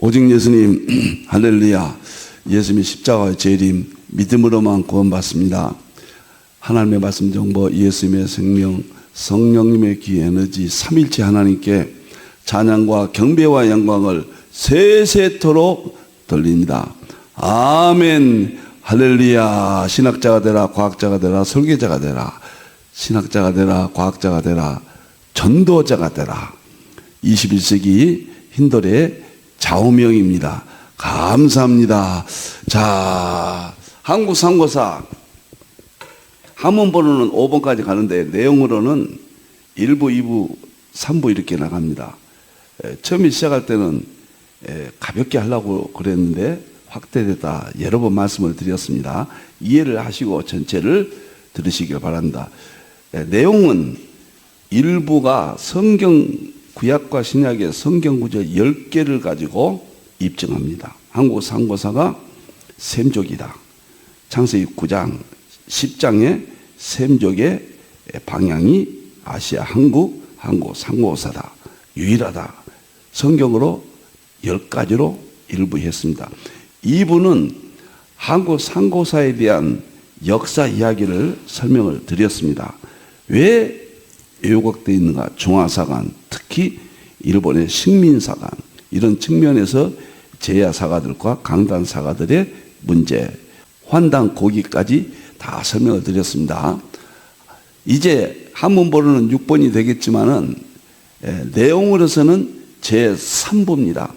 오직 예수님, 할렐루야. 예수님의 십자가의 재림, 믿음으로만 구원받습니다. 하나님의 말씀 정보, 예수님의 생명, 성령님의 귀 에너지, 삼일체 하나님께 찬양과 경배와 영광을 세세토록 돌립니다. 아멘. 할렐루야. 신학자가 되라, 과학자가 되라, 설계자가 되라. 신학자가 되라, 과학자가 되라, 전도자가 되라. 21세기 힌돌의 좌우명입니다. 감사합니다. 자, 한국 상고사 한문번호는 5번까지 가는데 내용으로는 1부, 2부, 3부 이렇게 나갑니다. 처음에 시작할 때는 가볍게 하려고 그랬는데 확대되다 여러 번 말씀을 드렸습니다. 이해를 하시고 전체를 들으시길 바랍니다. 내용은 일부가 성경 구약과 신약의 성경 구절 10개를 가지고 입증합니다. 한국 상고사가 셈족이다. 창세기 9장 10장의 셈족의 방향이 아시아 한국 상고사다. 유일하다. 성경으로 10가지로 일부했습니다. 2부는 한국 상고사에 대한 역사 이야기를 설명을 드렸습니다. 왜 왜곡되어 있는가? 중화사관, 특히 일본의 식민사관, 이런 측면에서 제야사가들과 강단사가들의 문제, 환단 고기까지 다 설명을 드렸습니다. 이제 한문번호는 6번이 되겠지만은 내용으로서는 제3부입니다.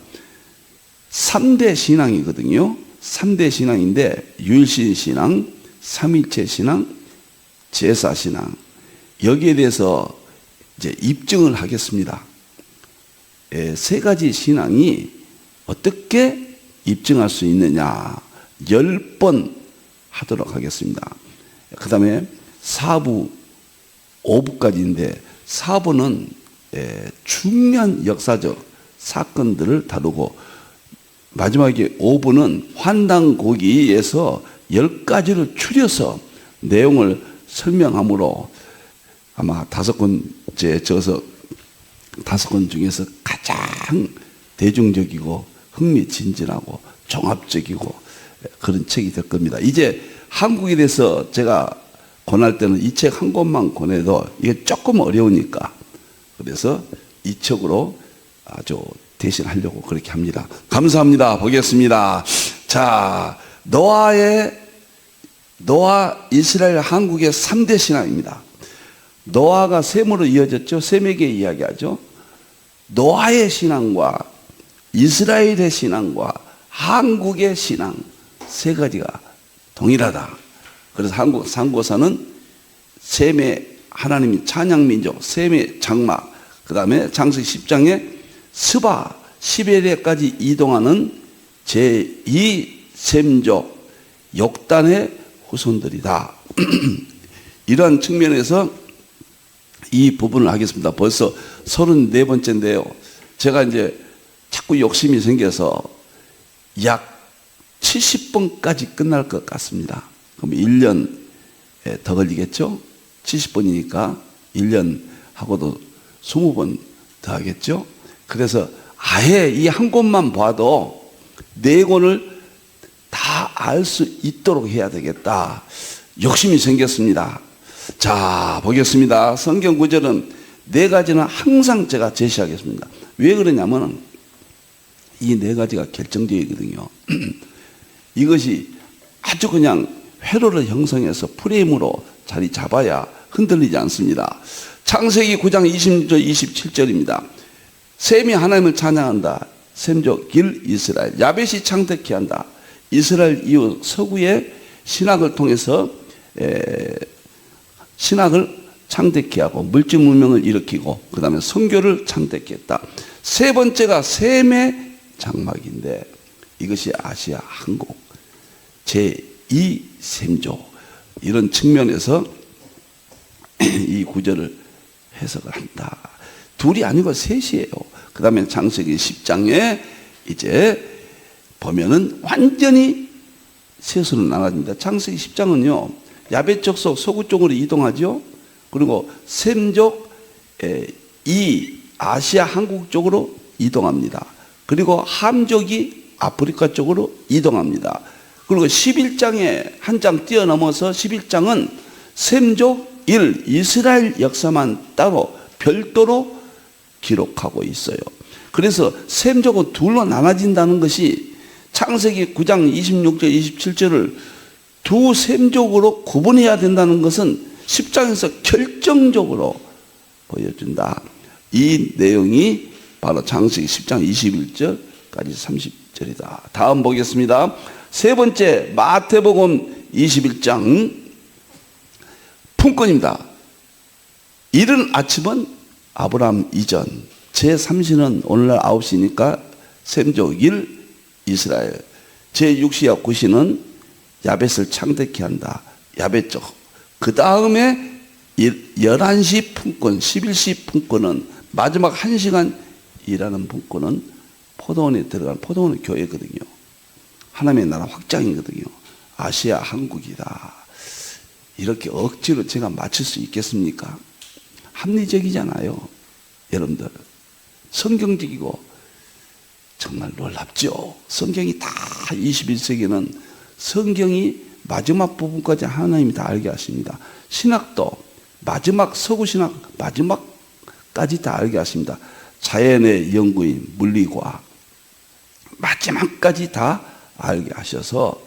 3대 신앙이거든요. 3대 신앙인데 유일신 신앙, 삼일체 신앙, 제사 신앙, 여기에 대해서 이제 입증을 하겠습니다. 세 가지 신앙이 어떻게 입증할 수 있느냐 10번 하도록 하겠습니다. 그 다음에 4부, 5부까지인데 4부는 중요한 역사적 사건들을 다루고 마지막에 5부는 환단고기에서 10가지를 추려서 내용을 설명함으로 아마 5권째 적어서 5권 중에서 가장 대중적이고 흥미진진하고 종합적이고 그런 책이 될 겁니다. 이제 한국에 대해서 제가 권할 때는 이 책 한 권만 권해도 이게 조금 어려우니까 그래서 이 책으로 아주 대신 하려고 그렇게 합니다. 감사합니다. 보겠습니다. 자, 노아 이스라엘 한국의 3대 신앙입니다. 노아가 셈으로 이어졌죠. 셈에게 이야기하죠. 노아의 신앙과 이스라엘의 신앙과 한국의 신앙 세 가지가 동일하다. 그래서 한국 상고사는 셈의 하나님이 찬양민족, 셈의 장막, 그 다음에 창세기 10장에 스바, 시베리아까지 이동하는 제2셈족 욕단의 후손들이다. 이러한 측면에서 이 부분을 하겠습니다. 벌써 34번째인데요. 제가 이제 자꾸 욕심이 생겨서 약 70번까지 끝날 것 같습니다. 그럼 1년 더 걸리겠죠? 70번이니까 1년 하고도 20번 더 하겠죠? 그래서 아예 이 한 권만 봐도 4권을 다 알 수 있도록 해야 되겠다. 욕심이 생겼습니다. 자, 보겠습니다. 성경 구절은 4가지는 항상 제가 제시하겠습니다. 왜 그러냐면 이 4가지가 결정적이거든요. 이것이 아주 그냥 회로를 형성해서 프레임으로 자리 잡아야 흔들리지 않습니다. 창세기 9장 20절 27절입니다. 셈이 하나님을 찬양한다. 셈족 길 이스라엘. 야벳이 창택케 한다. 이스라엘 이후 서구의 신학을 통해서 신학을 창택케 하고 물질 문명을 일으키고 그 다음에 선교를 창택했다. 세 번째가 셈의 장막인데 이것이 아시아 한국 제2셈족 이런 측면에서 이 구절을 해석을 한다. 둘이 아니고 셋이에요. 그 다음에 창세기 10장에 이제 보면은 완전히 셋으로 나눠집니다. 창세기 10장은요 야벳 족속 서구 쪽으로 이동하죠. 그리고 셈족 이 아시아 한국 쪽으로 이동합니다. 그리고 함족이 아프리카 쪽으로 이동합니다. 그리고 11장에 한 장 뛰어넘어서 11장은 셈족 1 이스라엘 역사만 따로 별도로 기록하고 있어요. 그래서 셈족은 둘로 나눠진다는 것이 창세기 9장 26절 27절을 두 셈족으로 구분해야 된다는 것은 10장에서 결정적으로 보여준다. 이 내용이 바로 창세기 10장 21절까지 30절이다. 다음 보겠습니다. 세 번째 마태복음 21장 품권입니다. 이른 아침은 아브라함 이전, 제3시는 오늘날 9시니까 셈족 1 이스라엘, 제6시와 9시는 야벳을 창대케 한다. 야벳 쪽. 그 다음에 11시 품권, 11시 품권은 마지막 1시간 일하는 품권은 포도원에 들어간, 포도원은 교회거든요. 하나님의 나라 확장이거든요. 아시아 한국이다. 이렇게 억지로 제가 맞출 수 있겠습니까? 합리적이잖아요. 여러분들 성경적이고 정말 놀랍죠. 성경이 다 21세기는 성경이 마지막 부분까지 하나님이 다 알게 하십니다. 신학도 마지막 서구신학 마지막까지 다 알게 하십니다. 자연의 연구인 물리과학 마지막까지 다 알게 하셔서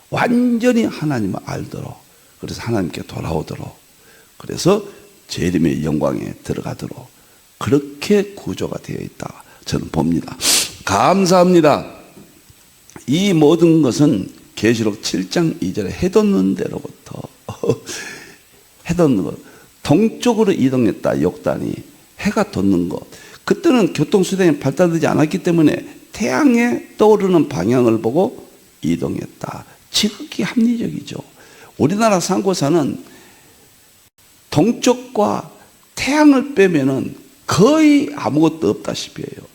완전히 하나님을 알도록, 그래서 하나님께 돌아오도록, 그래서 재림의 영광에 들어가도록 그렇게 구조가 되어 있다 저는 봅니다. 감사합니다. 이 모든 것은 계시록 7장 2절에 해돋는 대로부터 해돋는 것, 동쪽으로 이동했다. 욕단이 해가 돋는 것. 그때는 교통수단이 발달되지 않았기 때문에 태양에 떠오르는 방향을 보고 이동했다. 지극히 합리적이죠. 우리나라 상고사는 동쪽과 태양을 빼면은 거의 아무것도 없다시피 해요.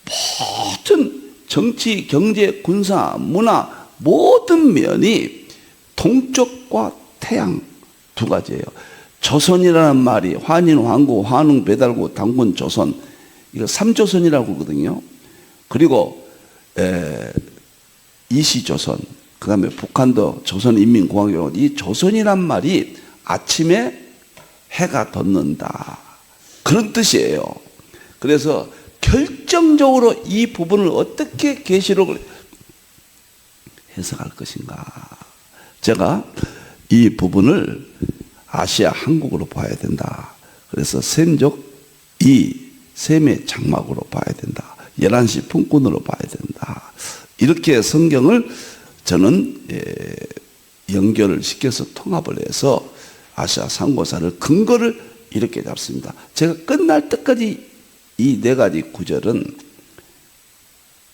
모든 정치, 경제, 군사, 문화 모든 면이 동쪽과 태양 두 가지예요. 조선이라는 말이 환인, 황구, 환웅, 배달구, 당군, 조선, 이거 3조선이라고 하거든요. 그리고 이시조선, 그 다음에 북한도 조선인민공화국, 이 조선이란 말이 아침에 해가 돋는다, 그런 뜻이에요. 그래서 결정적으로 이 부분을 어떻게 계시록을 해석할 것인가, 제가 이 부분을 아시아 한국으로 봐야 된다. 그래서 셈족 2 셈의 장막으로 봐야 된다. 11시 품꾼으로 봐야 된다. 이렇게 성경을 저는 연결을 시켜서 통합을 해서 아시아 상고사를 근거를 이렇게 잡습니다. 제가 끝날 때까지 이 네 가지 구절은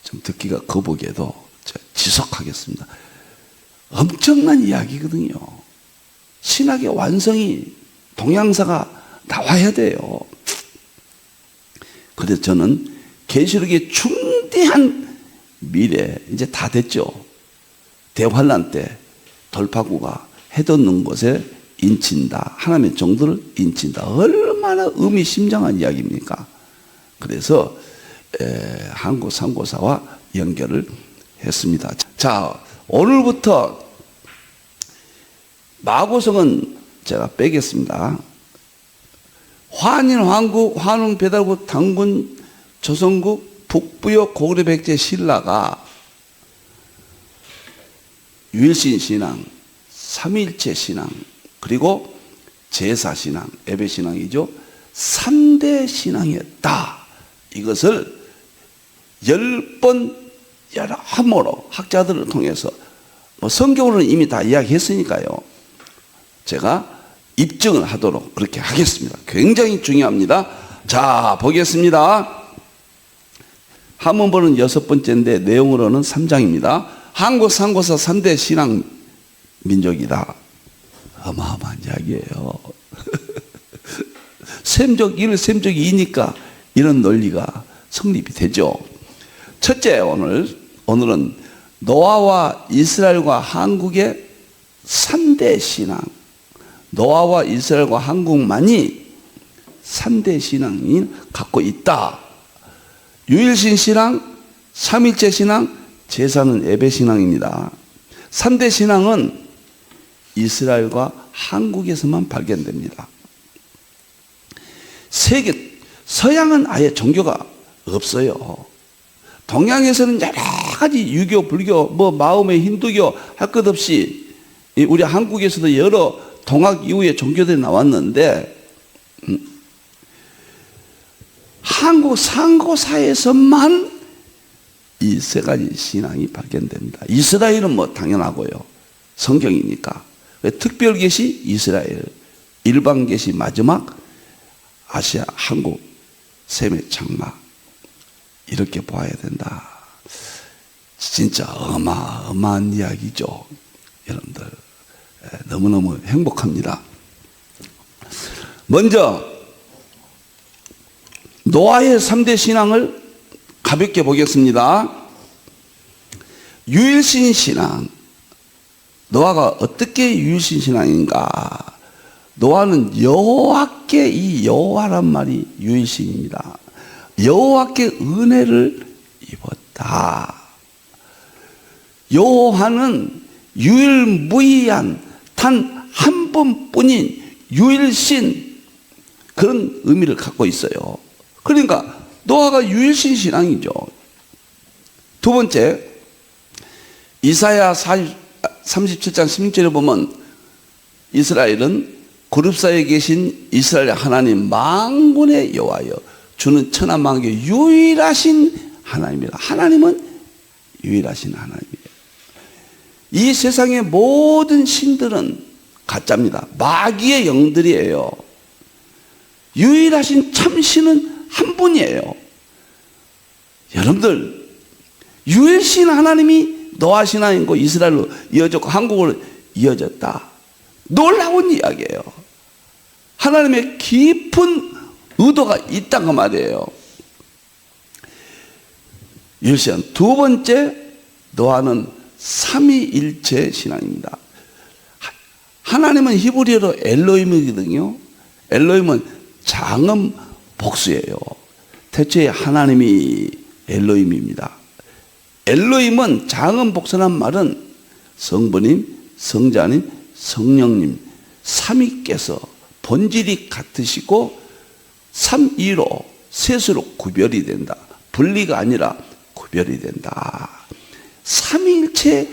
좀 듣기가 거북해도 제가 지속하겠습니다. 엄청난 이야기거든요. 신학의 완성이, 동양사가 나와야 돼요. 그래서 저는 계시록의 중대한 미래, 이제 다 됐죠. 대환란 때 돌파구가 해돋는 곳에 인친다. 하나님의 종들을 인친다. 얼마나 의미심장한 이야기입니까? 그래서 한국 상고사와 연결을 했습니다. 자, 오늘부터 마고성은 제가 빼겠습니다. 환인, 황국, 환웅, 배달국, 당군, 조선국, 북부역, 고구려 백제 신라가 유일신 신앙, 삼위일체 신앙, 그리고 제사신앙, 예배신앙이죠. 3대 신앙이었다. 이것을 10번 여러모로 학자들을 통해서, 성경으로는 이미 다 이야기했으니까요. 제가 입증을 하도록 그렇게 하겠습니다. 굉장히 중요합니다. 자, 보겠습니다. 한문본은 6번째인데 내용으로는 3장입니다. 한국 상고사 3대 신앙 민족이다. 어마어마한 이야기예요. 셈족 1, 셈족 2니까 이런 논리가 성립이 되죠. 첫째, 오늘은 노아와 이스라엘과 한국의 3대 신앙, 노아와 이스라엘과 한국만이 3대 신앙이 갖고 있다. 유일신 신앙, 삼일체 신앙, 제사는 예배 신앙입니다. 3대 신앙은 이스라엘과 한국에서만 발견됩니다. 세계, 서양은 아예 종교가 없어요. 동양에서는 여러 가지 유교, 불교, 마음의 힌두교 할 것 없이 우리 한국에서도 여러 동학 이후의 종교들이 나왔는데 한국 상고사에서만 이 세 가지 신앙이 발견됩니다. 이스라엘은 당연하고요. 성경이니까. 특별 계시 이스라엘, 일반 계시 마지막 아시아, 한국, 셈의 장막. 이렇게 봐야 된다. 진짜 어마어마한 이야기죠. 여러분들 너무너무 행복합니다. 먼저 노아의 3대 신앙을 가볍게 보겠습니다. 유일신 신앙. 노아가 어떻게 유일신 신앙인가? 노아는 여호와께, 이 여호와란 말이 유일신입니다. 여호와께 은혜를 입었다. 여호와는 유일무이한 단 한 번뿐인 유일신, 그런 의미를 갖고 있어요. 그러니까 노아가 유일신 신앙이죠. 두 번째, 이사야 37장 16절에 보면 이스라엘은 그룹 사이에 계신 이스라엘 하나님 만군의 여호와여, 주는 천하만국의 유일하신 하나님이라. 하나님은 유일하신 하나님이에요. 이 세상의 모든 신들은 가짜입니다. 마귀의 영들이에요. 유일하신 참신은 한 분이에요. 여러분들, 유일신 하나님이 노아 신앙이고 이스라엘로 이어졌고 한국으로 이어졌다. 놀라운 이야기예요. 하나님의 깊은 의도가 있다고 그 말이에요. 유일신. 두 번째, 노아는 삼위일체 신앙입니다. 하나님은 히브리어로 엘로힘이거든요. 엘로힘은 장음 복수예요. 태초에 하나님이 엘로힘입니다. 엘로힘은 장음 복수란 말은 성부님, 성자님, 성령님 삼위께서 본질이 같으시고 삼위로 셋으로 구별이 된다. 분리가 아니라 구별이 된다. 삼위일체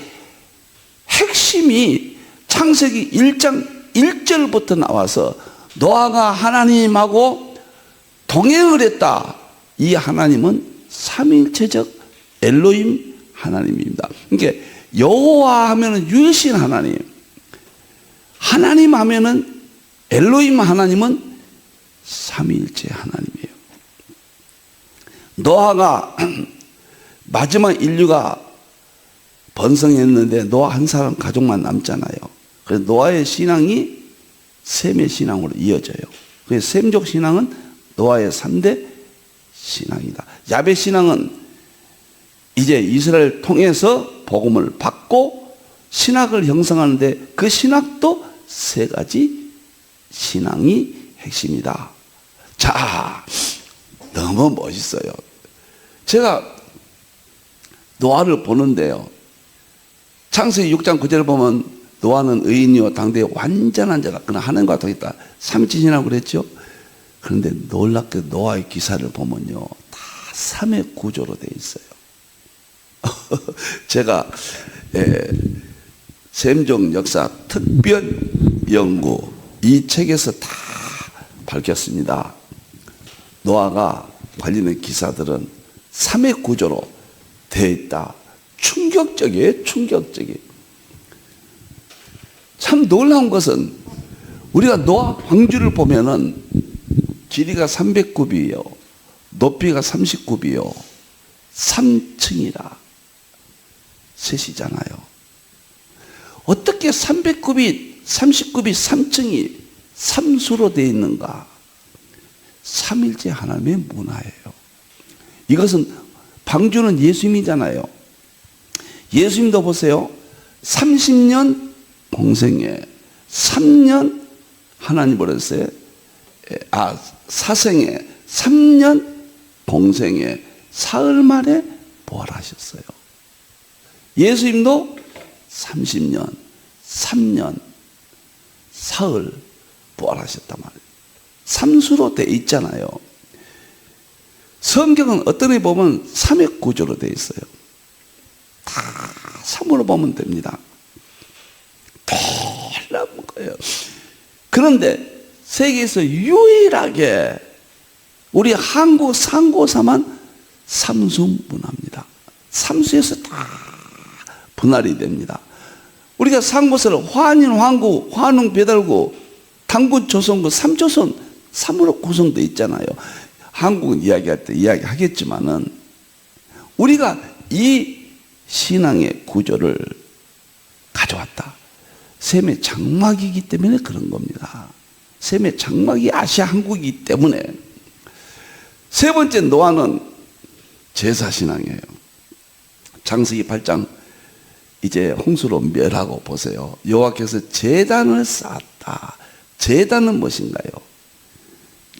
핵심이 창세기 1장 1절부터 나와서 노아가 하나님하고 동행을 했다. 이 하나님은 삼위일체적 엘로힘 하나님입니다. 그러니까 여호와 하면은 유일신 하나님, 하나님 하면은 엘로힘 하나님은 삼위일체 하나님이에요. 노아가 마지막 인류가 번성했는데 노아 한 사람 가족만 남잖아요. 그래서 노아의 신앙이 셈의 신앙으로 이어져요. 그래서 셈족 신앙은 노아의 3대 신앙이다. 야벳 신앙은 이제 이스라엘 통해서 복음을 받고 신학을 형성하는데 그 신학도 세 가지 신앙이 핵심이다. 자, 너무 멋있어요. 제가 노아를 보는데요. 창세기 6장 9절을 보면 노아는 의인이요 당대의 완전한 자라. 그러나 하나님과 동행했다. 삼위일체 신앙을 그랬죠. 그런데 놀랍게 노아의 기사를 보면요, 다 삼의 구조로 되어 있어요. 제가 셈족 역사 특별 연구 이 책에서 다 밝혔습니다. 노아가 관련된 기사들은 삼의 구조로 되어 있다. 충격적이에요. 충격적이에요. 참 놀라운 것은 우리가 노아 방주를 보면은 길이가 300kub이요. 높이가 30kub이요. 3층이라 셋이잖아요. 어떻게 300kub이 30kub이 3층이 3수로 되어 있는가? 삼일체 하나님의 문화예요. 이것은 방주는 예수님이잖아요. 예수님도 보세요. 30년 공생에 3년 하나님으로 했어요. 사생에 3년 공생에 사흘 만에 부활하셨어요. 예수님도 30년, 3년, 사흘 부활하셨단 말이에요. 삼수로 돼 있잖아요. 성경은 어떤 에 보면 삼액 구조로 돼 있어요. 다 삼으로 보면 됩니다. 놀라운 거예요. 그런데 세계에서 유일하게 우리 한국 상고사만 삼수 문화입니다. 삼수에서 다 분할이 됩니다. 우리가 상고사를 환인, 환구, 환웅, 배달구, 당군, 조선구, 삼조선, 삼으로 구성되어 있잖아요. 한국은 이야기할 때 이야기하겠지만은 우리가 이 신앙의 구조를 가져왔다. 셈의 장막이기 때문에 그런 겁니다. 셈의 장막이 아시아 한국이기 때문에. 세 번째 노아는 제사신앙이에요. 창세기 8장 이제 홍수로 멸하고 보세요. 여호와께서 제단을 쌓았다. 제단은 무엇인가요?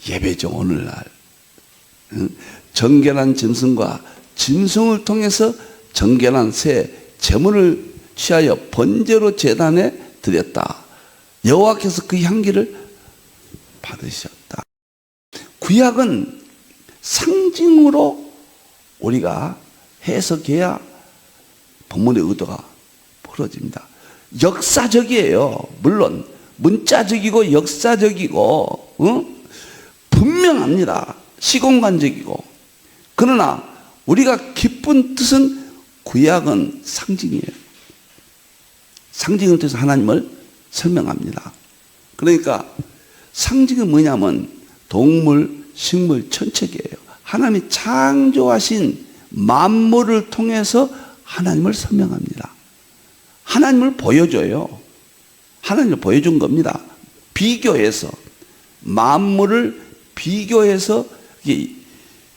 예배죠. 오늘날 정결한 짐승과 짐승을 통해서 정결한 새 제물을 취하여 번제로 제단에 드렸다. 여호와께서 그 향기를 받으셨다. 구약은 상징으로 우리가 해석해야 본문의 의도가 풀어집니다. 역사적이에요. 물론 문자적이고 역사적이고 분명합니다. 시공간적이고. 그러나 우리가 깊은 뜻은 구약은 상징이에요. 상징을 통해서 하나님을 설명합니다. 그러니까 상징은 뭐냐면 동물, 식물, 천체계예요. 하나님이 창조하신 만물을 통해서 하나님을 설명합니다. 하나님을 보여줘요. 하나님을 보여준 겁니다. 비교해서 만물을 비교해서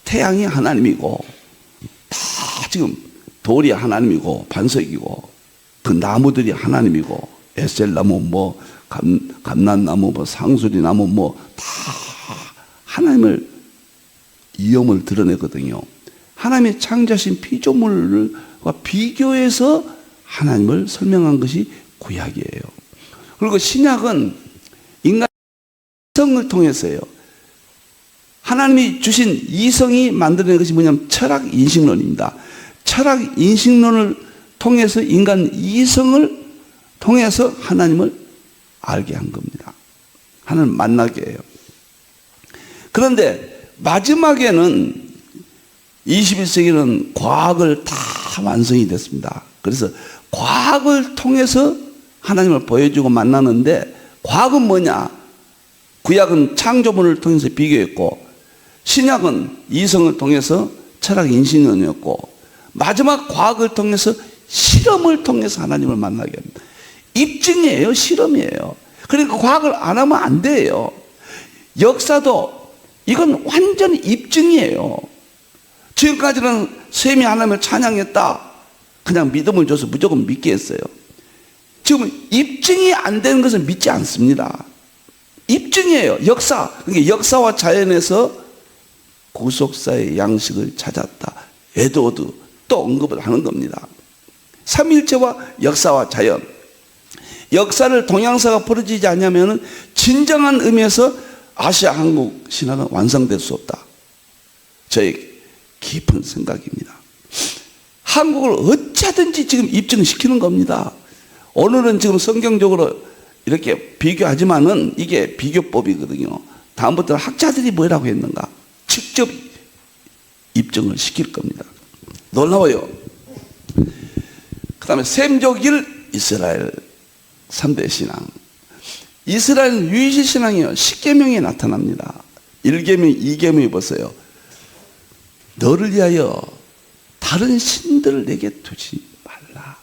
태양이 하나님이고 다 지금 돌이 하나님이고 반석이고 그 나무들이 하나님이고 에셀나무 뭐 감난나무 뭐 상수리나무 뭐 다 하나님을 이음을 드러내거든요. 하나님의 창조하신 피조물과 비교해서 하나님을 설명한 것이 구약이에요. 그리고 신약은 인간 이성을 통해서요. 하나님이 주신 이성이 만들어낸 것이 뭐냐면 철학 인식론입니다. 철학 인식론을 통해서 인간 이성을 통해서 하나님을 알게 한 겁니다. 하나님 만나게 해요. 그런데 마지막에는 21세기는 과학을 다 완성이 됐습니다. 그래서 과학을 통해서 하나님을 보여주고 만나는데 과학은 뭐냐? 구약은 창조물을 통해서 비교했고 신약은 이성을 통해서 철학 인식론이었고 마지막 과학을 통해서 실험을 통해서 하나님을 만나게 합니다. 입증이에요. 실험이에요. 그러니까 과학을 안 하면 안 돼요. 역사도 이건 완전히 입증이에요. 지금까지는 셈이 하나님을 찬양했다. 그냥 믿음을 줘서 무조건 믿게 했어요. 지금 입증이 안 되는 것은 믿지 않습니다. 입증이에요. 역사. 그러니까 역사와 자연에서 구속사의 양식을 찾았다. 에드워드 또 언급을 하는 겁니다. 삼일체와 역사와 자연. 역사를 동양사가 풀어지지 않냐면 진정한 의미에서 아시아 한국 신화가 완성될 수 없다. 저의 깊은 생각입니다. 한국을 어찌하든지 지금 입증시키는 겁니다. 오늘은 지금 성경적으로 이렇게 비교하지만은 이게 비교법이거든요. 다음부터는 학자들이 뭐라고 했는가? 직접 입증을 시킬 겁니다. 놀라워요. 그 다음에 셈족일 이스라엘 3대 신앙. 이스라엘은 유일신 신앙이요. 10계명에 나타납니다. 1계명, 2계명에 보세요. 너를 위하여 다른 신들을 내게 두지 말라.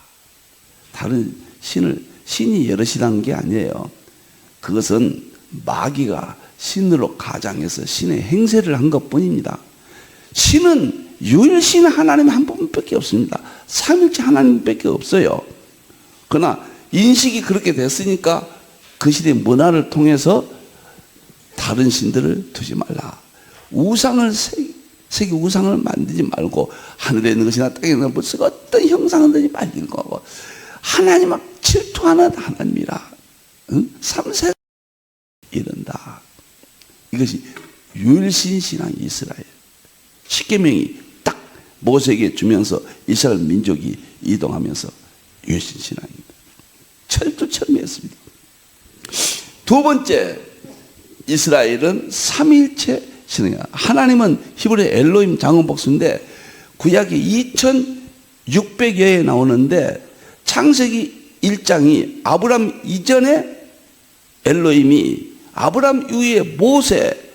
다른 신이 여럿이라는 게 아니에요. 그것은 마귀가 신으로 가장해서 신의 행세를 한 것뿐입니다. 신은 유일신 하나님 한 분밖에 없습니다. 삼일체 하나님밖에 없어요. 그러나 인식이 그렇게 됐으니까 그 시대의 문화를 통해서 다른 신들을 두지 말라. 우상을 세계 우상을 만들지 말고 하늘에 있는 것이나 땅에 있는 것을 어떤 형상을 만지는 거고 하나님을 질투하는 하나님이라. 응? 3세 이른다. 이것이 유일신 신앙 이스라엘. 십계명이 딱 모세에게 주면서 이스라엘 민족이 이동하면서 유일신 신앙입니다. 철두철미했습니다. 두 번째, 이스라엘은 삼위일체 신앙이야. 하나님은 히브리 엘로힘 장원복수인데 구약이 2600여에 나오는데 창세기 1장이 아브람 이전에 엘로힘이 아브람 이후에 모세,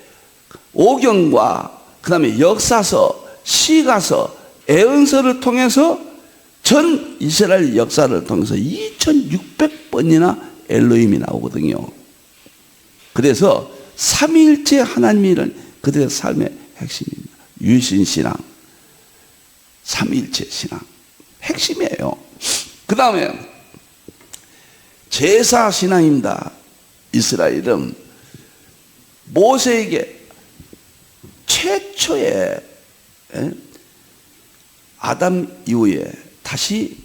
오경과 그 다음에 역사서, 시가서, 애언서를 통해서 전 이스라엘 역사를 통해서 2600번이나 엘로힘이 나오거든요. 그래서 삼위일체 하나님이란 그들의 삶의 핵심입니다. 유일신 신앙, 삼위일체 신앙 핵심이에요. 그 다음에 제사 신앙입니다. 이스라엘은 모세에게 최초의 아담 이후에 다시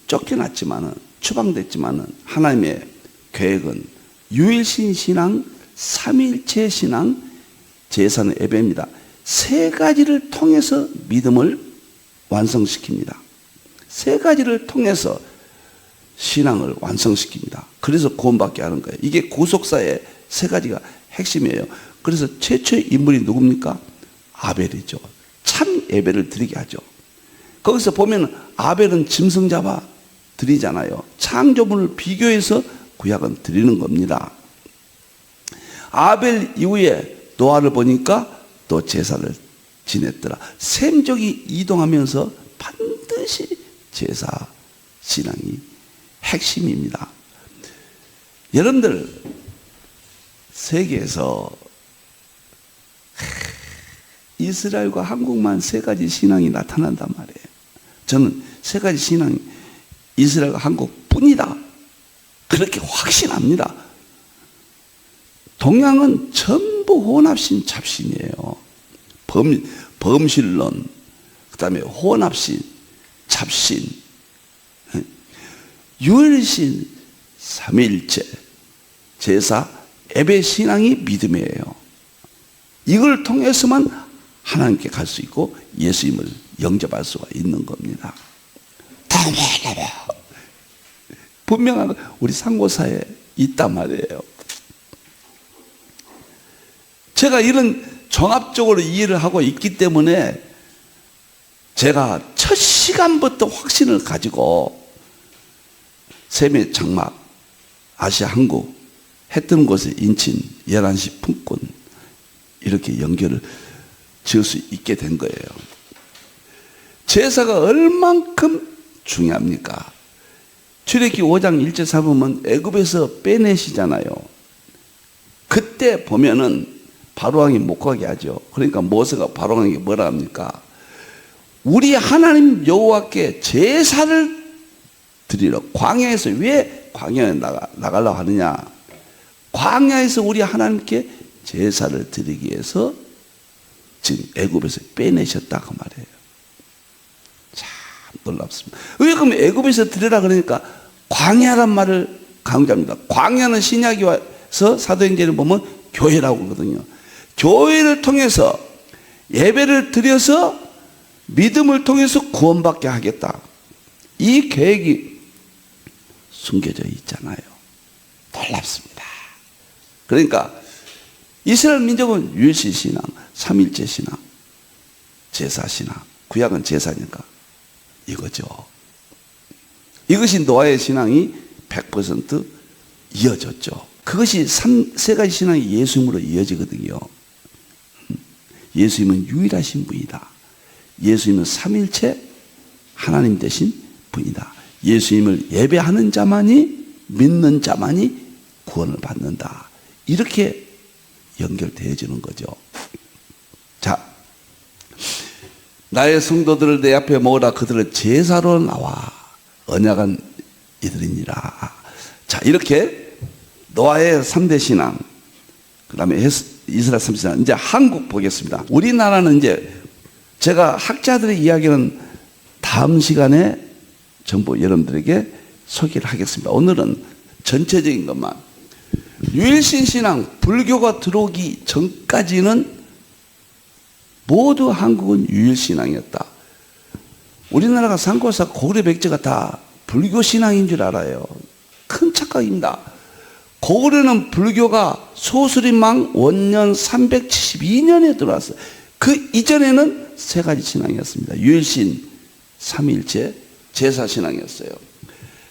쫓겨났지만은 추방됐지만은 하나님의 계획은 유일신 신앙, 삼위일체 신앙, 제사는 예배입니다. 세 가지를 통해서 믿음을 완성시킵니다. 세 가지를 통해서 신앙을 완성시킵니다. 그래서 구원받게 하는 거예요. 이게 구속사의 세 가지가 핵심이에요. 그래서 최초의 인물이 누굽니까? 아벨이죠. 참 예배를 드리게 하죠. 거기서 보면 아벨은 짐승 잡아 드리잖아요. 창조물을 비교해서 구약은 드리는 겁니다. 아벨 이후에 노아를 보니까 또 제사를 지냈더라. 셈족이 이동하면서 반드시 제사 신앙이 핵심입니다. 여러분들 세계에서 이스라엘과 한국만 세 가지 신앙이 나타난단 말이에요. 저는 세 가지 신앙이 이스라엘과 한국뿐이다. 그렇게 확신합니다. 동양은 전부 혼합신, 잡신이에요. 범신론, 그 다음에 혼합신, 잡신, 유일신, 삼위일체, 제사, 예배 신앙이 믿음이에요. 이걸 통해서만 하나님께 갈 수 있고 예수님을 영접할 수가 있는 겁니다. 분명한 우리 상고사에 있단 말이에요. 제가 이런 종합적으로 이해를 하고 있기 때문에 제가 첫 시간부터 확신을 가지고 세계 장막, 아시아 한국, 해 뜨는 곳에 인친, 11시 품꾼 이렇게 연결을 지을 수 있게 된 거예요. 제사가 얼만큼 중요합니까? 출애굽기 5장 1절 3보면 애굽에서 빼내시잖아요. 그때 보면은 바로왕이 못 가게 하죠. 그러니까 모세가 바로왕에게 뭐라 합니까? 우리 하나님 여호와께 제사를 드리러. 광야에서 왜 광야에 나가려고 하느냐? 광야에서 우리 하나님께 제사를 드리기 위해서 지금 애굽에서 빼내셨다고 말해요. 참 놀랍습니다. 왜 그럼 애굽에서 드리라 그러니까 광야란 말을 강조합니다. 광야는 신약에 와서 사도행전을 보면 교회라고 하거든요. 교회를 통해서 예배를 드려서 믿음을 통해서 구원받게 하겠다. 이 계획이 숨겨져 있잖아요. 놀랍습니다. 그러니까 이스라엘 민족은 유일신 신앙, 삼일체 신앙, 제사 신앙, 구약은 제사니까 이거죠. 이것이 노아의 신앙이 100% 이어졌죠. 그것이 세 가지 신앙이 예수님으로 이어지거든요. 예수님은 유일하신 분이다. 예수님은 삼일체 하나님 되신 분이다. 예수님을 예배하는 자만이, 믿는 자만이 구원을 받는다. 이렇게 연결되어지는 거죠. 자, 나의 성도들을 내 앞에 모으라. 그들을 제사로 나와 언약한 이들이니라. 자, 이렇게 노아의 3대 신앙, 그 다음에 이스라엘 삼신당. 이제 한국 보겠습니다. 우리나라는 이제 제가 학자들의 이야기는 다음 시간에 전부 여러분들에게 소개를 하겠습니다. 오늘은 전체적인 것만. 유일신 신앙, 불교가 들어오기 전까지는 모두 한국은 유일신앙이었다. 우리나라가 상고사 고구려 백제가 다 불교 신앙인 줄 알아요. 큰 착각입니다. 고구려는 불교가 소수림왕 원년 372년에 들어왔어요. 그 이전에는 세 가지 신앙이었습니다. 유일신, 삼위일체, 제사신앙이었어요.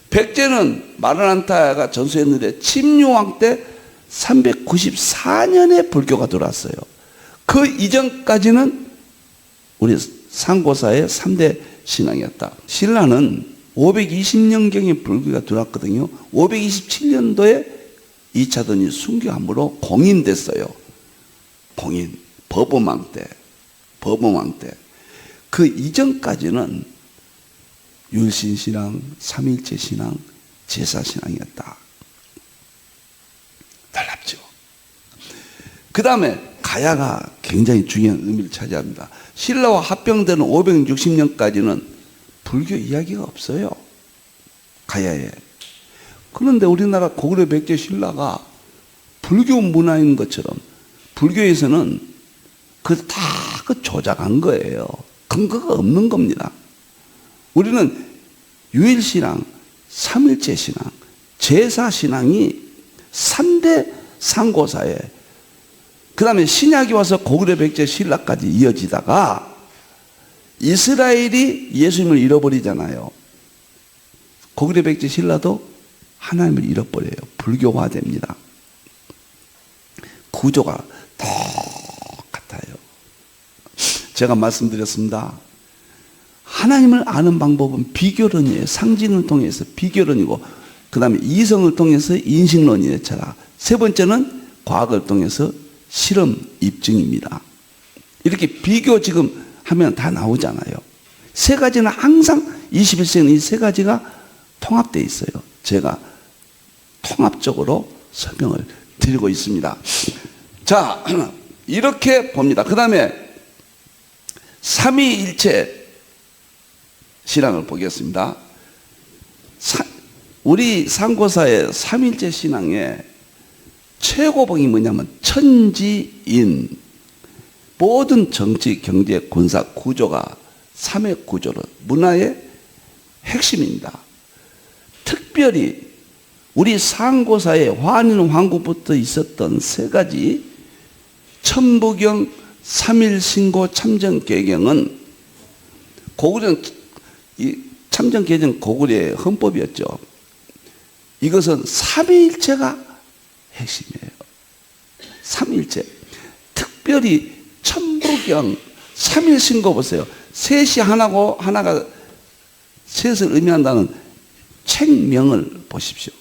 백제는 마르난타가 전수했는데 침유왕 때 394년에 불교가 들어왔어요. 그 이전까지는 우리 상고사의 3대 신앙이었다. 신라는 520년경에 불교가 들어왔거든요. 527년도에 2차 전이 순교함으로 공인됐어요. 공인, 법원왕 때. 그 이전까지는 유일신신앙, 삼위일체신앙, 제사신앙이었다. 달랐죠. 그 다음에 가야가 굉장히 중요한 의미를 차지합니다. 신라와 합병되는 560년까지는 불교 이야기가 없어요. 가야에. 그런데 우리나라 고구려 백제 신라가 불교 문화인 것처럼 불교에서는 다 조작한 거예요. 근거가 없는 겁니다. 우리는 유일신앙, 삼일체신앙, 제사신앙이 3대 상고사에, 그 다음에 신약이 와서 고구려 백제 신라까지 이어지다가 이스라엘이 예수님을 잃어버리잖아요. 고구려 백제 신라도 하나님을 잃어버려요. 불교화됩니다. 구조가 똑같아요. 제가 말씀드렸습니다. 하나님을 아는 방법은 비교론이에요. 상징을 통해서 비교론이고, 그 다음에 이성을 통해서 인식론이에요. 세 번째는 과학을 통해서 실험 입증입니다. 이렇게 비교 지금 하면 다 나오잖아요. 세 가지는 항상 21세기는 이 세 가지가 통합되어 있어요. 제가 통합적으로 설명을 드리고 있습니다. 자, 이렇게 봅니다. 그 다음에 삼위일체 신앙을 보겠습니다. 우리 상고사의 삼위일체 신앙의 최고봉이 뭐냐면 천지인, 모든 정치, 경제, 군사 구조가 삼의 구조로 문화의 핵심입니다. 특별히 우리 상고사의 환인 황구부터 있었던 세 가지 천부경, 삼일신고, 참전개경은 고구려는 이 참전개경 고구려의 헌법이었죠. 이것은 삼위일체가 핵심이에요. 삼위일체. 특별히 천부경, 삼일신고 보세요. 셋이 하나고 하나가 셋을 의미한다는 책명을 보십시오.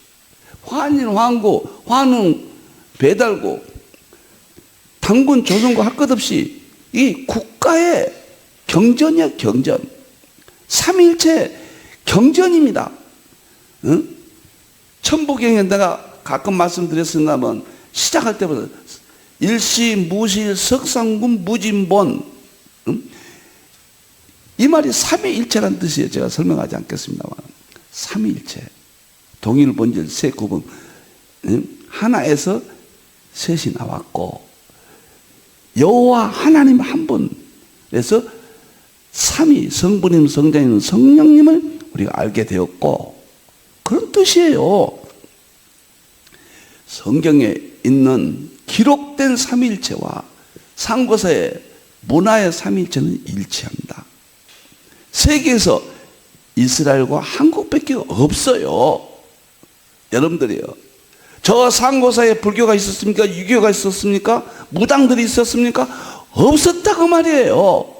환인, 황구, 환웅, 배달구, 당군, 조선과 할 것 없이 이 국가의 경전이야, 경전. 삼일체 경전입니다. 응? 천부경에 내가 가끔 말씀드렸습니다만 시작할 때부터 일시, 무실, 석상군, 무진본. 응? 이 말이 삼위일체라는 뜻이에요. 제가 설명하지 않겠습니다만. 삼위일체. 동일, 본질, 세 구분. 하나에서 셋이 나왔고, 여호와 하나님 한 분에서 삼위, 성부님, 성자님, 성령님을 우리가 알게 되었고, 그런 뜻이에요. 성경에 있는 기록된 삼위일체와 상고사의 문화의 삼위일체는 일치합니다. 세계에서 이스라엘과 한국밖에 없어요. 여러분들이요. 저 상고사에 불교가 있었습니까? 유교가 있었습니까? 무당들이 있었습니까? 없었다 그 말이에요.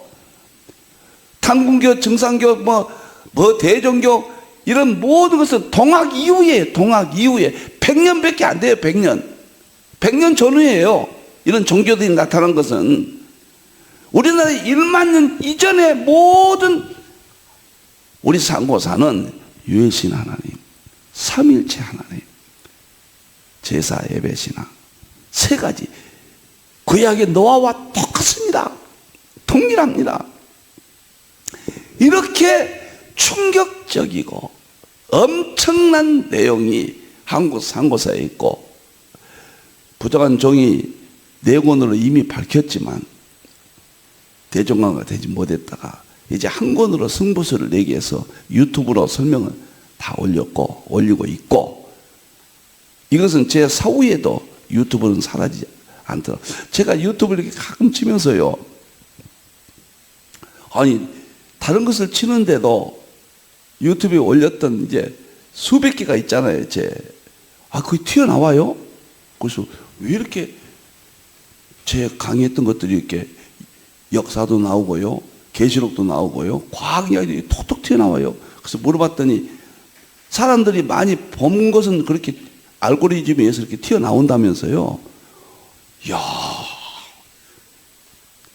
당군교, 정상교, 뭐 대종교 이런 모든 것은 동학 이후에 100년밖에 안 돼요. 100년 전후예요. 이런 종교들이 나타난 것은 우리나라 1만 년 이전에 모든 우리 상고사는 유일신 하나님, 삼일체 하나님, 제사 예배 신앙 세 가지 구약의 노아와 똑같습니다. 동일합니다. 이렇게 충격적이고 엄청난 내용이 한국 상고사에 있고, 부정한 종이 네 권으로 이미 밝혔지만 대종관가 되지 못했다가 이제 한 권으로 승부수를 내기 위해서 유튜브로 설명을 다 올리고 있고, 이것은 제 사후에도 유튜브는 사라지지 않더라고요. 제가 유튜브를 이렇게 가끔 치면서요, 아니 다른 것을 치는데도 유튜브에 올렸던 이제 수백 개가 있잖아요. 그게 튀어나와요. 그래서 왜 이렇게 제 강의했던 것들이 이렇게 역사도 나오고요, 계시록도 나오고요, 과학 이야기들이 톡톡 튀어나와요. 그래서 물어봤더니 사람들이 많이 본 것은 그렇게 알고리즘에 의해서 이렇게 튀어나온다면서요. 이야,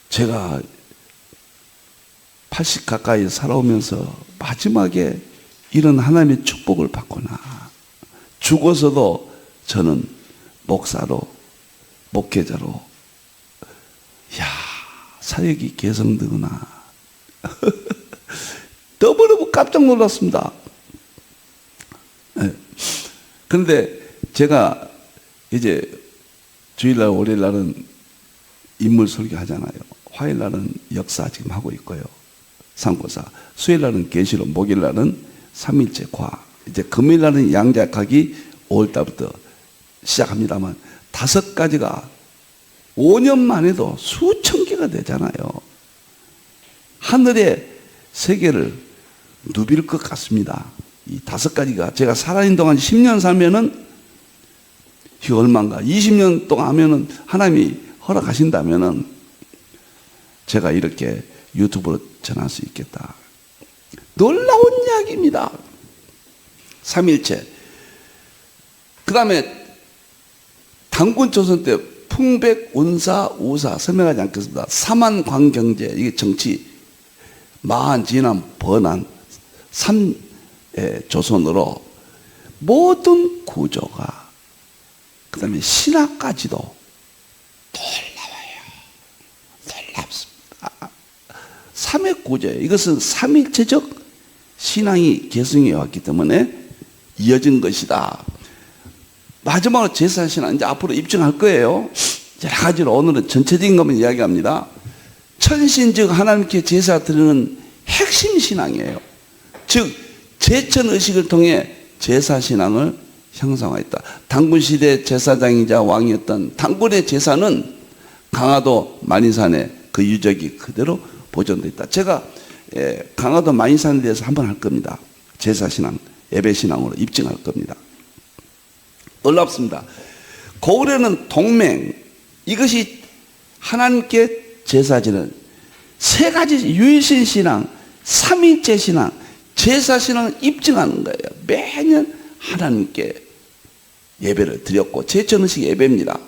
제가 80 가까이 살아오면서 마지막에 이런 하나님의 축복을 받구나. 죽어서도 저는 목사로, 목회자로, 이야, 사역이 개성되구나. 너무너무 깜짝 놀랐습니다. 네. 그런데 제가 이제 주일날, 월요일날은 인물 설교 하잖아요. 화요일날은 역사 지금 하고 있고요, 상고사. 수요일날은 계시록, 목요일날은 삼일째 과, 이제 금요일날은 양자학이 5월달부터 시작합니다만 5가지가 5년만 해도 수천 개가 되잖아요. 하늘의 세계를 누빌 것 같습니다. 이 5가지가 제가 살아있는 동안 10년 살면은 이거 얼마인가, 20년 동안 하면은 하나님이 허락하신다면은 제가 이렇게 유튜브로 전할 수 있겠다. 놀라운 이야기입니다. 삼일체. 그 다음에 단군 조선 때 풍백, 운사, 우사 설명하지 않겠습니다. 사만, 광경제, 이게 정치, 마한, 진한, 번한 3조선으로 모든 구조가, 그 다음에 신학까지도 놀라워요. 놀랍습니다. 삼액 구조예요. 이것은 삼일체적 신앙이 계승해 왔기 때문에 이어진 것이다. 마지막으로 제사신앙, 이제 앞으로 입증할 거예요. 여러 가지로 오늘은 전체적인 것만 이야기합니다. 천신, 즉 하나님께 제사 드리는 핵심 신앙이에요. 즉 제천 의식을 통해 제사신앙을 형성하였다. 당군시대 제사장이자 왕이었던 당군의 제사는 강화도 만이산에 그 유적이 그대로 보존되어 있다. 제가 강화도 만이산에 대해서 한번 할 겁니다. 제사신앙, 예배신앙으로 입증할 겁니다. 놀랍습니다. 고을에는 동맹, 이것이 하나님께 제사지는 3가지 유일신 신앙, 삼일째 신앙, 제사신앙을 입증하는 거예요. 매년 하나님께 예배를 드렸고, 제천의식 예배입니다.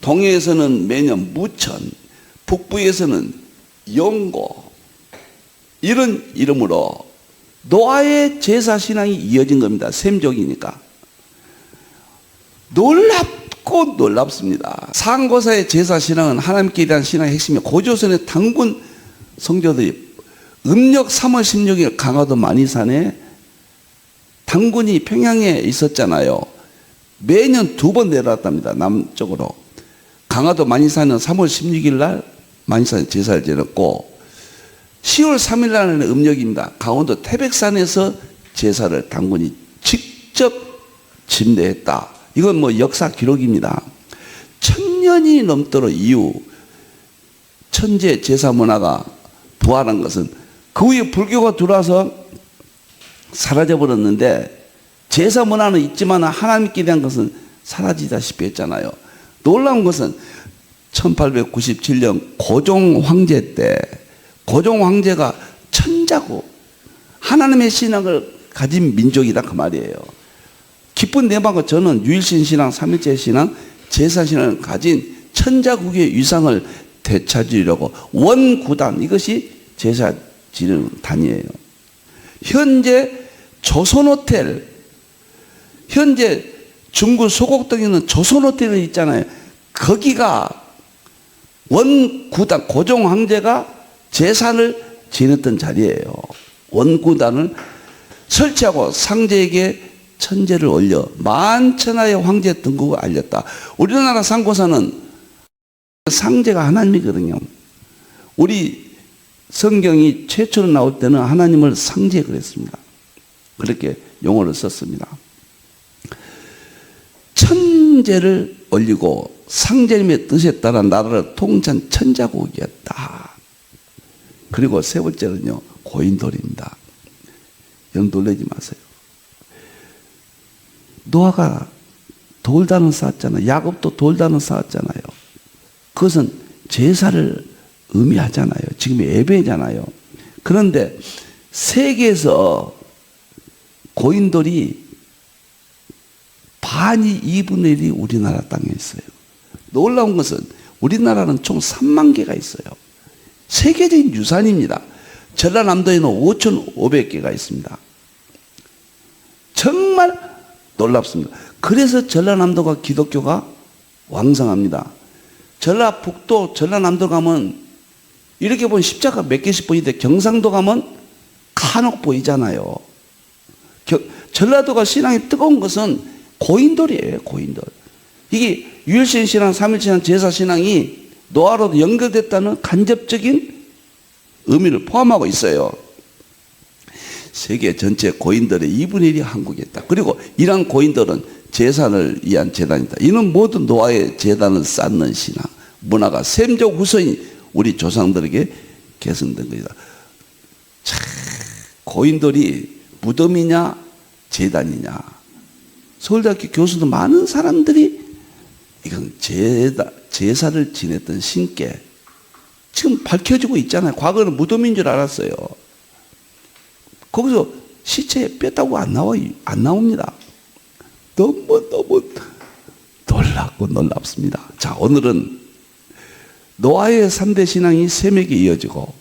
동해에서는 매년 무천, 북부에서는 영고, 이런 이름으로 노아의 제사신앙이 이어진 겁니다. 셈족이니까. 놀랍고 놀랍습니다. 상고사의 제사신앙은 하나님께 대한 신앙의 핵심이에요. 고조선의 당군 성조들이 음력 3월 16일 강화도 만이산에 당군이 평양에 있었잖아요. 매년 2번 내려왔답니다. 남쪽으로. 강화도 만이산은 3월 16일 날 만이산에 제사를 지냈고, 10월 3일 날은 음력입니다. 강원도 태백산에서 제사를 당군이 직접 집례했다. 이건 뭐 역사 기록입니다. 1000년이 넘도록 이후 천재 제사 문화가 부활한 것은 그 후에 불교가 들어와서 사라져버렸는데, 제사 문화는 있지만 하나님께 대한 것은 사라지다시피 했잖아요. 놀라운 것은 1897년 고종 황제 때, 고종 황제가 천자고 하나님의 신앙을 가진 민족이다 그 말이에요. 기쁜 내방과 저는 유일신 신앙, 삼일체 신앙, 제사 신앙을 가진 천자국의 위상을 되찾으려고 원구단, 이것이 제사 지르는 단이에요. 현재 조선호텔, 현재 중구 소곡동에 있는 조선호텔이 있잖아요. 거기가 원구단, 고종 황제가 제사를 지냈던 자리예요. 원구단을 설치하고 상제에게 천제를 올려 만천하의 황제 등극을 알렸다. 우리나라 상고사는 상제가 하나님이거든요. 우리 성경이 최초로 나올 때는 하나님을 상제 그랬습니다. 그렇게 용어를 썼습니다. 천제를 올리고 상제님의 뜻에 따라 나라를 통치한 천자국이었다. 그리고 세 번째는요, 고인돌입니다. 영 놀라지 마세요. 노아가 돌단을 쌓았잖아요. 야곱도 돌단을 쌓았잖아요. 그것은 제사를 의미하잖아요. 지금 예배잖아요. 그런데 세계에서 고인돌이 반이 2분의 1이 우리나라 땅에 있어요. 놀라운 것은 우리나라는 총 3만 개가 있어요. 세계적인 유산입니다. 전라남도에는 5,500개가 있습니다. 정말 놀랍습니다. 그래서 전라남도가 기독교가 왕성합니다. 전라북도, 전라남도 가면 이렇게 보면 십자가 몇 개씩 보이는데 경상도 가면 간혹 보이잖아요. 전라도가 신앙이 뜨거운 것은 고인돌이에요. 고인돌. 이게 유일신 신앙, 삼일신앙, 제사신앙이 노아로도 연결됐다는 간접적인 의미를 포함하고 있어요. 세계 전체 고인돌의 2분의 1이 한국에 있다. 그리고 이러한 고인돌은 재산을 위한 재단이다. 이는 모든 노아의 재단을 쌓는 신앙, 문화가 셈적 후손이 우리 조상들에게 계승된 것이다. 참, 고인돌이 무덤이냐 재단이냐. 서울대학교 교수도 많은 사람들이 이건 제사를 지냈던 신께 지금 밝혀지고 있잖아요. 과거는 무덤인 줄 알았어요. 거기서 시체에 뼈 따고 안 나옵니다. 너무 놀랍고 놀랍습니다. 자, 오늘은 노아의 3대 신앙이 셈에게 이어지고,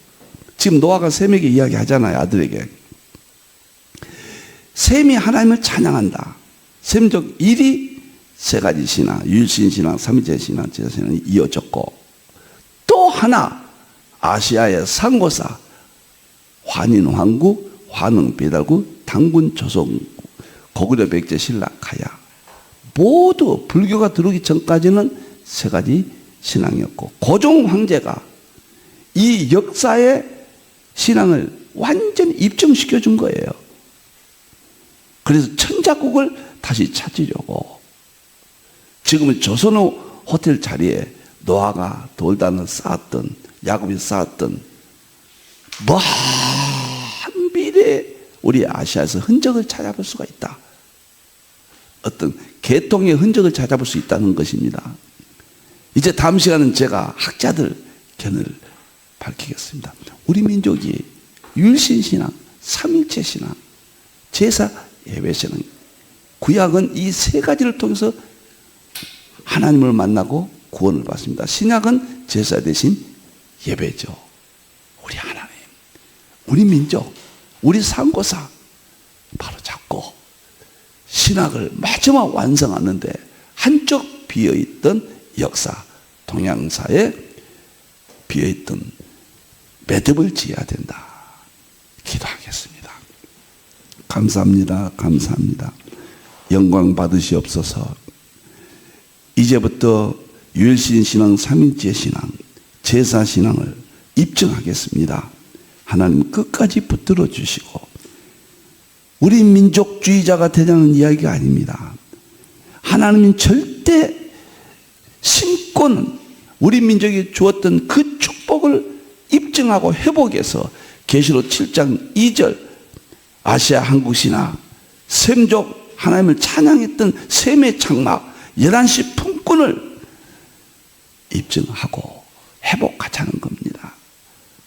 지금 노아가 셈에게 이야기하잖아요. 아들에게. 셈이 하나님을 찬양한다. 셈적 1이 세 가지 신앙, 유일신 신앙, 삼위일체 신앙, 제사 신앙이 이어졌고, 또 하나 아시아의 상고사 환인왕국, 환흥배달국, 당군 조선국, 고구려 백제 신라 가야, 모두 불교가 들어오기 전까지는 세 가지 신앙이었고, 고종 황제가 이 역사의 신앙을 완전히 입증시켜 준 거예요. 그래서 천자국을 다시 찾으려고 지금은 조선호 호텔 자리에 노아가 돌단을 쌓았던, 야곱이 쌓았던 먼 미래에 우리 아시아에서 흔적을 찾아볼 수가 있다. 어떤 계통의 흔적을 찾아볼 수 있다는 것입니다. 이제 다음 시간은 제가 학자들 견을 밝히겠습니다. 우리 민족이 유일신신앙, 삼일체신앙, 제사, 예배신앙, 구약은 이 세 가지를 통해서 하나님을 만나고 구원을 받습니다. 신약은 제사 대신 예배죠. 우리 하나님, 우리 민족, 우리 상고사 바로 잡고 신학을 마지막 완성하는데 한쪽 비어있던 역사, 동양사에 비어있던 매듭을 지어야 된다. 기도하겠습니다. 감사합니다. 감사합니다. 영광 받으시옵소서. 이제부터 유일신 신앙, 삼일체 신앙, 제사 신앙을 입증하겠습니다. 하나님 끝까지 붙들어 주시고, 우리 민족주의자가 되자는 이야기가 아닙니다. 하나님은 절대 신권, 우리 민족이 주었던 그 축복을 입증하고 회복해서 계시록 7장 2절 아시아 한국신화 셈족 하나님을 찬양했던 셈의 장막 11시 품꾼을 입증하고 회복하자는 겁니다.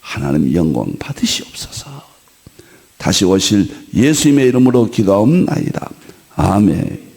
하나님 영광 받으시옵소서. 다시 오실 예수님의 이름으로 기도하옵나이다. 아멘.